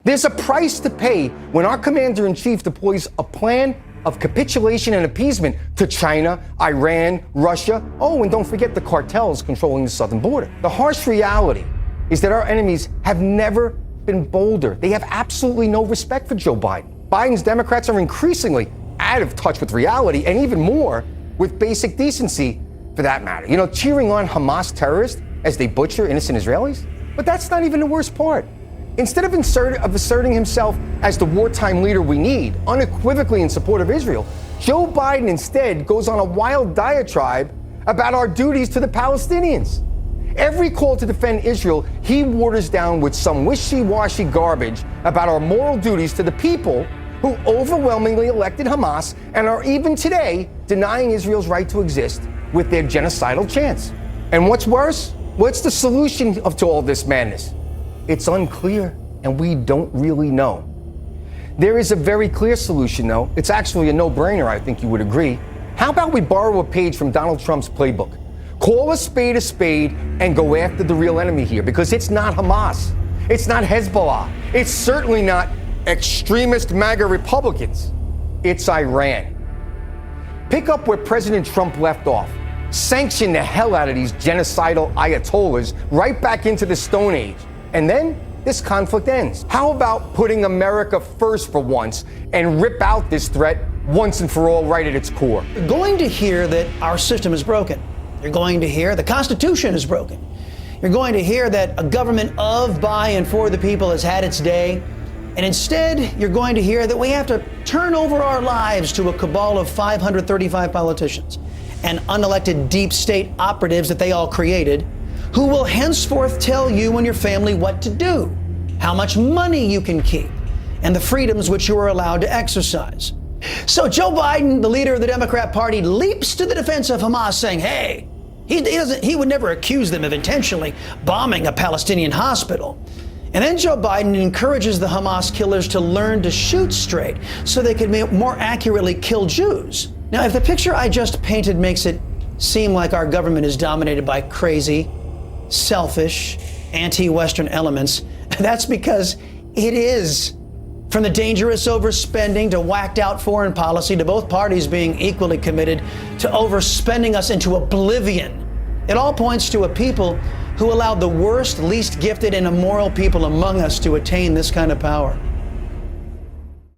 There's a price to pay when our commander-in-chief deploys a plan of capitulation and appeasement to China, Iran, Russia, and don't forget the cartels controlling the southern border. The harsh reality is that our enemies have never been bolder. They have absolutely no respect for Joe Biden. Biden's Democrats are increasingly out of touch with reality and even more with basic decency for that matter. Cheering on Hamas terrorists as they butcher innocent Israelis? But that's not even the worst part. Instead of asserting himself as the wartime leader we need, unequivocally in support of Israel, Joe Biden instead goes on a wild diatribe about our duties to the Palestinians. Every call to defend Israel, he waters down with some wishy-washy garbage about our moral duties to the people who overwhelmingly elected Hamas and are even today denying Israel's right to exist with their genocidal chants. And what's worse? What's the solution to all this madness? It's unclear, and we don't really know. There is a very clear solution, though. It's actually a no-brainer, I think you would agree. How about we borrow a page from Donald Trump's playbook? Call a spade and go after the real enemy here, because it's not Hamas. It's not Hezbollah. It's certainly not extremist MAGA Republicans. It's Iran. Pick up where President Trump left off. Sanction the hell out of these genocidal ayatollahs right back into the Stone Age. And then this conflict ends. How about putting America first for once and rip out this threat once and for all right at its core? You're going to hear that our system is broken. You're going to hear the Constitution is broken. You're going to hear that a government of, by, and for the people has had its day. And instead, you're going to hear that we have to turn over our lives to a cabal of 535 politicians and unelected deep state operatives that they all created, who will henceforth tell you and your family what to do, how much money you can keep, and the freedoms which you are allowed to exercise. So Joe Biden, the leader of the Democrat Party, leaps to the defense of Hamas, saying, hey, he would never accuse them of intentionally bombing a Palestinian hospital. And then Joe Biden encourages the Hamas killers to learn to shoot straight so they can more accurately kill Jews. Now, if the picture I just painted makes it seem like our government is dominated by crazy, selfish, anti-Western elements, that's because it is. From the dangerous overspending to whacked out foreign policy to both parties being equally committed to overspending us into oblivion, it all points to a people who allowed the worst, least gifted, and immoral people among us to attain this kind of power.